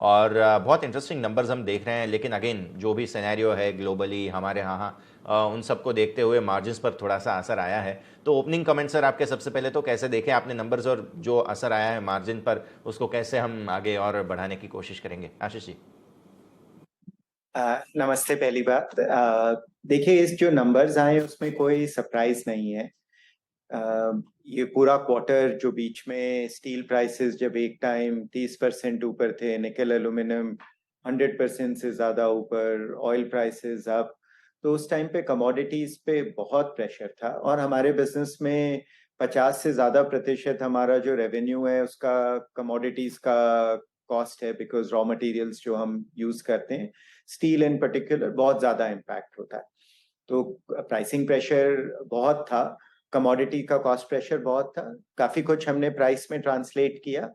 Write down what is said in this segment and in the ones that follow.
और बहुत interesting numbers हम देख रहे हैं, लेकिन अगेन जो भी सिनेरियो है ग्लोबली हमारे यहाँ उन सबको देखते हुए मार्जिन्स पर थोड़ा सा असर आया है। तो ओपनिंग कमेंट सर आपके, सबसे पहले तो कैसे देखें आपने नंबर्स और जो असर आया है मार्जिन पर, उसको कैसे हम आगे और बढ़ाने की कोशिश करेंगे, आशीष जी? नमस्ते। पहली बात, देखिए, इस जो नंबर्स आए उसमें कोई सरप्राइज नहीं है। ये पूरा क्वार्टर जो बीच में स्टील प्राइसेस जब एक टाइम 30% ऊपर थे, निकल एल्यूमिनियम 100% से ज्यादा ऊपर, ऑयल प्राइसेस अप, तो उस टाइम पे कमोडिटीज पे बहुत प्रेशर था। और हमारे बिजनेस में 50 से ज्यादा प्रतिशत हमारा जो रेवेन्यू है उसका कमोडिटीज का कॉस्ट है, बिकॉज रॉ मटेरियल्स जो हम यूज करते हैं, स्टील इन पर्टिकुलर, बहुत ज्यादा इम्पैक्ट होता है। तो प्राइसिंग प्रेशर बहुत था, कमोडिटी का कॉस्ट प्रेशर बहुत था, काफी कुछ हमने प्राइस में ट्रांसलेट किया।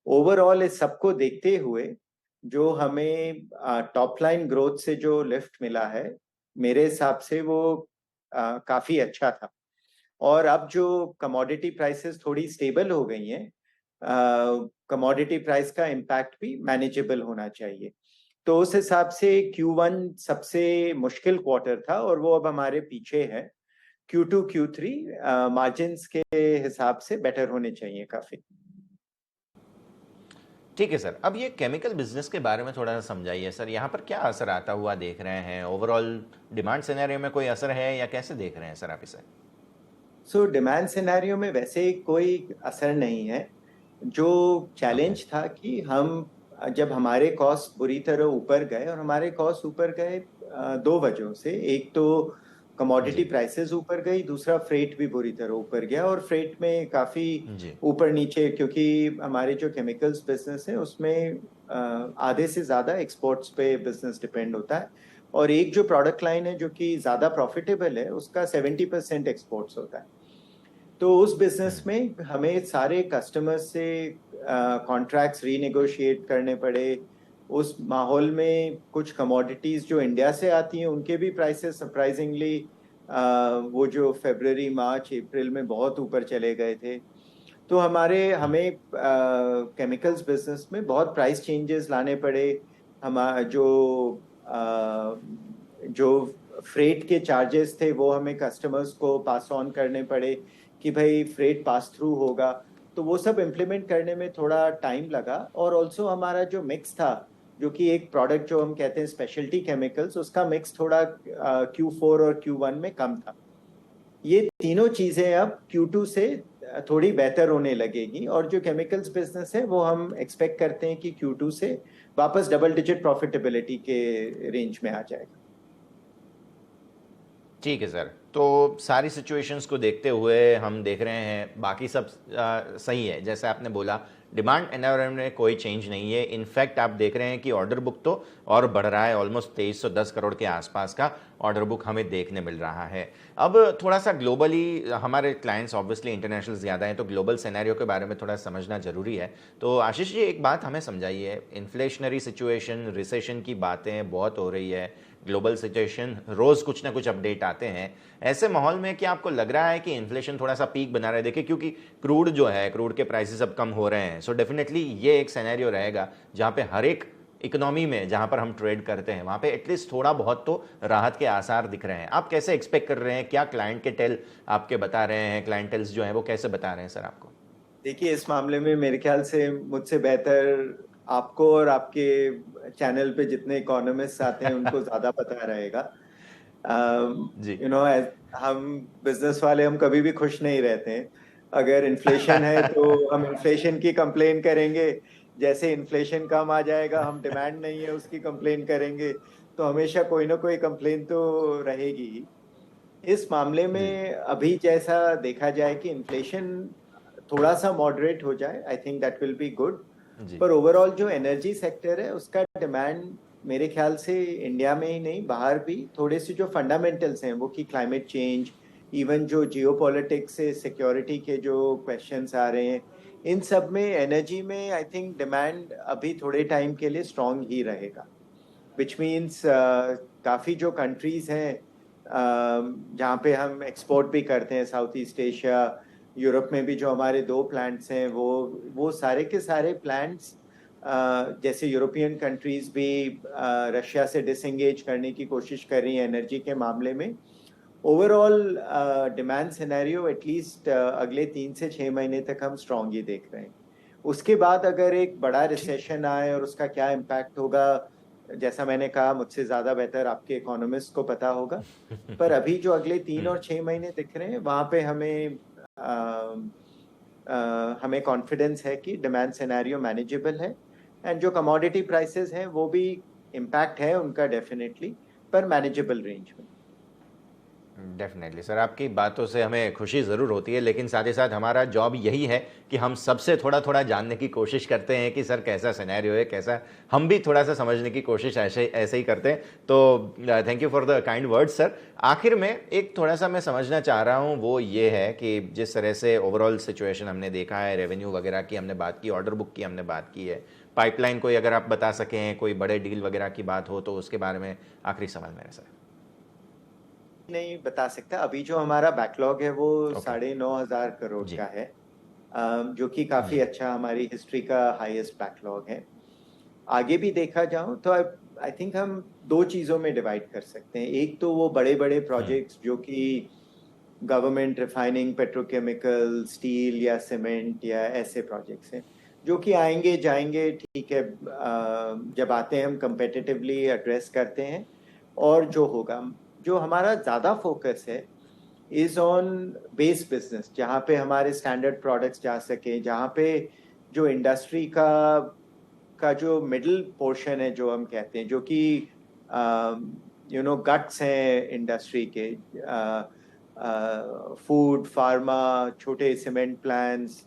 ओवरऑल इस सबको देखते हुए जो हमें टॉप लाइन ग्रोथ से जो लिफ्ट मिला है, मेरे हिसाब से वो काफी अच्छा था। और अब जो कमोडिटी प्राइसेस थोड़ी स्टेबल हो गई हैं, कमोडिटी प्राइस का इम्पैक्ट भी मैनेजेबल होना चाहिए। तो उस हिसाब से Q1 सबसे मुश्किल क्वार्टर था और वो अब हमारे पीछे है। Q2 Q3 मार्जिन्स के हिसाब से बेटर होने चाहिए काफी। ठीक है सर, अब ये केमिकल बिजनेस के बारे में थोड़ा सा समझाइए सर, यहाँ पर क्या असर आता हुआ देख रहे हैं? ओवरऑल डिमांड सिनेरियो में कोई असर है या कैसे देख रहे हैं सर आप इसे? सो डिमांड सिनेरियो में वैसे कोई असर नहीं है। जो ओके। चैलेंज था कि हम जब हमारे कॉस्ट बुरी तरह ऊपर गए, और हमारे कॉस्ट ऊपर गए दो वजहों से। एक तो कमोडिटी जी। प्राइसेस ऊपर गई, दूसरा फ्रेट भी बुरी तरह ऊपर गया। और फ्रेट में काफी जी। ऊपर नीचे, क्योंकि हमारे जो केमिकल्स बिजनेस है उसमें आधे से ज्यादा एक्सपोर्ट्स पे बिजनेस डिपेंड होता है। और एक जो प्रोडक्ट लाइन है जो कि ज्यादा प्रॉफिटेबल है, उसका 70% एक्सपोर्ट्स होता है। तो उस बिजनेस में हमें सारे कस्टमर्स से कॉन्ट्रैक्ट्स रीनेगोशिएट करने पड़े। उस माहौल में कुछ कमोडिटीज जो इंडिया से आती हैं उनके भी प्राइसेस सरप्राइजिंगली वो जो फरवरी मार्च अप्रैल में बहुत ऊपर चले गए थे। तो हमें केमिकल्स बिजनेस में बहुत प्राइस चेंजेस लाने पड़े। हम जो फ्रेट के चार्जेस थे वो हमें कस्टमर्स को पास ऑन करने पड़े कि भाई फ्रेट पास थ्रू होगा। तो वो सब इम्प्लीमेंट करने में थोड़ा टाइम लगा। और ऑल्सो हमारा जो मिक्स था, जो कि एक प्रोडक्ट जो हम कहते हैं स्पेशलिटी केमिकल्स, उसका मिक्स थोड़ा Q4 और Q1 में कम था। ये तीनों चीजें अब Q2 से थोड़ी बेहतर होने लगेगी। और जो केमिकल्स बिजनेस है वो हम एक्सपेक्ट करते हैं कि Q2 से वापस डबल डिजिट प्रॉफिटेबिलिटी के रेंज में आ जाएगा। ठीक है सर, तो सारी सिचुएशंस को देखते हुए हम देख रहे हैं बाकी सब सही है जैसे आपने बोला। डिमांड एनवायरनमेंट में कोई चेंज नहीं है, इनफैक्ट आप देख रहे हैं कि ऑर्डर बुक तो और बढ़ रहा है, ऑलमोस्ट 2310 करोड़ के आसपास का ऑर्डर बुक हमें देखने मिल रहा है। अब थोड़ा सा ग्लोबली हमारे क्लाइंट्स ऑब्वियसली इंटरनेशनल ज़्यादा हैं, तो ग्लोबल सिनेरियो के बारे में थोड़ा समझना ज़रूरी है। तो आशीष जी एक बात हमें समझाइए, इन्फ्लेशनरी सिचुएशन, रिसेशन की बातें बहुत हो रही है, ग्लोबल सिचुएशन रोज़ कुछ ना कुछ अपडेट आते हैं। ऐसे माहौल में क्या आपको लग रहा है कि इन्फ्लेशन थोड़ा सा पीक बना रहा है? देखिए क्योंकि क्रूड जो है, क्रूड के प्राइसेस अब कम हो रहे हैं, सो डेफिनेटली ये एक सिनेरियो रहेगा जहाँ पे हर एक इकोनॉमी में जहाँ पर हम ट्रेड करते हैं वहाँ पे एटलीस्ट थोड़ा बहुत तो राहत के आसार दिख रहे हैं। आप कैसे एक्सपेक्ट कर रहे हैं? क्या क्लाइंट के टेल आपके बता रहे हैं, क्लाइंटेल्स जो हैं वो कैसे बता रहे हैं सर आपको? देखिए, इस मामले में मेरे ख्याल से मुझसे बेहतर आपको और आपके चैनल पे जितने इकोनॉमिस्ट आते हैं उनको ज्यादा पता रहेगा। जी। यू नो, हम बिजनेस वाले हम कभी भी खुश नहीं रहते हैं। अगर इन्फ्लेशन है तो हम इन्फ्लेशन की कंप्लेन करेंगे, जैसे इन्फ्लेशन कम आ जाएगा हम डिमांड नहीं है उसकी कंप्लेन करेंगे। तो हमेशा कोई ना कोई कंप्लेन तो रहेगी ही। इस मामले जी। में अभी जैसा देखा जाए कि इन्फ्लेशन थोड़ा सा मॉडरेट हो जाए, I think that will be good. जी। पर ओवरऑल जो एनर्जी सेक्टर है उसका डिमांड मेरे ख्याल से इंडिया में ही नहीं, बाहर भी थोड़े से जो फंडामेंटल्स हैं, वो कि क्लाइमेट चेंज, इवन जो जियो पॉलिटिक्स से सिक्योरिटी के जो क्वेश्चंस आ रहे हैं, इन सब में एनर्जी में आई थिंक डिमांड अभी थोड़े टाइम के लिए स्ट्रांग ही रहेगा। विच मीन्स काफ़ी जो कंट्रीज हैं जहाँ पे हम एक्सपोर्ट भी करते हैं, साउथ ईस्ट एशिया, यूरोप में भी जो हमारे दो प्लांट्स हैं, वो सारे के सारे प्लांट्स जैसे यूरोपियन कंट्रीज भी रशिया से डिसएंगेज करने की कोशिश कर रही हैं एनर्जी के मामले में। ओवरऑल डिमांड सिनेरियो एटलीस्ट अगले 3 से 6 महीने तक हम स्ट्रांग ही देख रहे हैं। उसके बाद अगर एक बड़ा रिसेशन आए और उसका क्या इम्पैक्ट होगा, जैसा मैंने कहा, मुझसे ज्यादा बेहतर आपके इकोनॉमिस्ट को पता होगा। पर अभी जो अगले 3 और 6 महीने दिख रहे हैं वहां पे हमें कॉन्फिडेंस है कि डिमांड सिनेरियो मैनेजेबल है। एंड जो कमोडिटी प्राइसेस हैं वो भी इम्पैक्ट है उनका डेफिनेटली, पर मैनेजेबल रेंज में। डेफिनेटली सर, आपकी बातों से हमें खुशी ज़रूर होती है, लेकिन साथ ही साथ हमारा जॉब यही है कि हम सबसे थोड़ा थोड़ा जानने की कोशिश करते हैं कि सर कैसा सिनेरियो है, कैसा, हम भी थोड़ा सा समझने की कोशिश ऐसे ऐसे ही करते हैं। तो thank you for the kind words sir. आखिर में एक थोड़ा सा मैं समझना चाह रहा हूँ, वो ये है कि जिस तरह से ओवरऑल सिचुएशन हमने देखा है, रेवेन्यू वगैरह की हमने बात की, ऑर्डर बुक की हमने बात की है, पाइपलाइन कोई अगर आप बता सकें, कोई बड़े डील वगैरह की बात हो तो उसके बारे में आखिरी सवाल मेरा सर। नहीं बता सकता। अभी जो हमारा बैकलॉग है वो ओके। 9,500 करोड़ जी। का है, जो कि काफी जी। अच्छा, हमारी हिस्ट्री का हाईएस्ट बैकलॉग है। आगे भी देखा जाऊं तो आई थिंक हम दो चीजों में डिवाइड कर सकते हैं। एक तो वो बड़े बड़े प्रोजेक्ट्स जो कि गवर्नमेंट रिफाइनिंग, पेट्रोकेमिकल, स्टील या सीमेंट या ऐसे प्रोजेक्ट्स हैं जो कि आएंगे जाएंगे, ठीक है, जब आते हैं हम कंपेटिटिवली एड्रेस करते हैं। और जो होगा, जो हमारा ज्यादा फोकस है इज ऑन बेस बिजनेस, जहाँ पे हमारे स्टैंडर्ड प्रोडक्ट्स जा सके, जहाँ पे जो इंडस्ट्री का जो मिडिल पोर्शन है जो हम कहते हैं, जो कि गट्स हैं इंडस्ट्री के, फूड, फार्मा, छोटे सीमेंट प्लांट्स,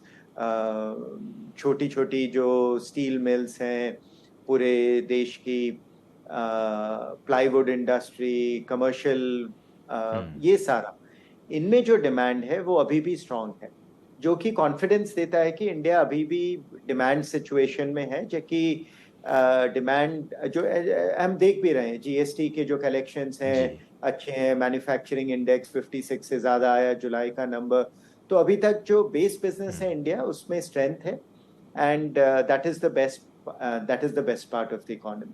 छोटी छोटी जो स्टील मिल्स हैं पूरे देश की, प्लाईवुड इंडस्ट्री, कमर्शियल, ये सारा, इनमें जो डिमांड है वो अभी भी स्ट्रांग है, जो कि कॉन्फिडेंस देता है कि इंडिया अभी भी डिमांड सिचुएशन में है। जो कि डिमांड जो हम देख भी रहे हैं, जीएसटी के जो कलेक्शंस जी। हैं अच्छे हैं, मैन्युफैक्चरिंग इंडेक्स 56 से ज्यादा आया जुलाई का नंबर। तो अभी तक जो बेस बिजनेस है इंडिया उसमें स्ट्रेंथ है, and that is the best part of the economy.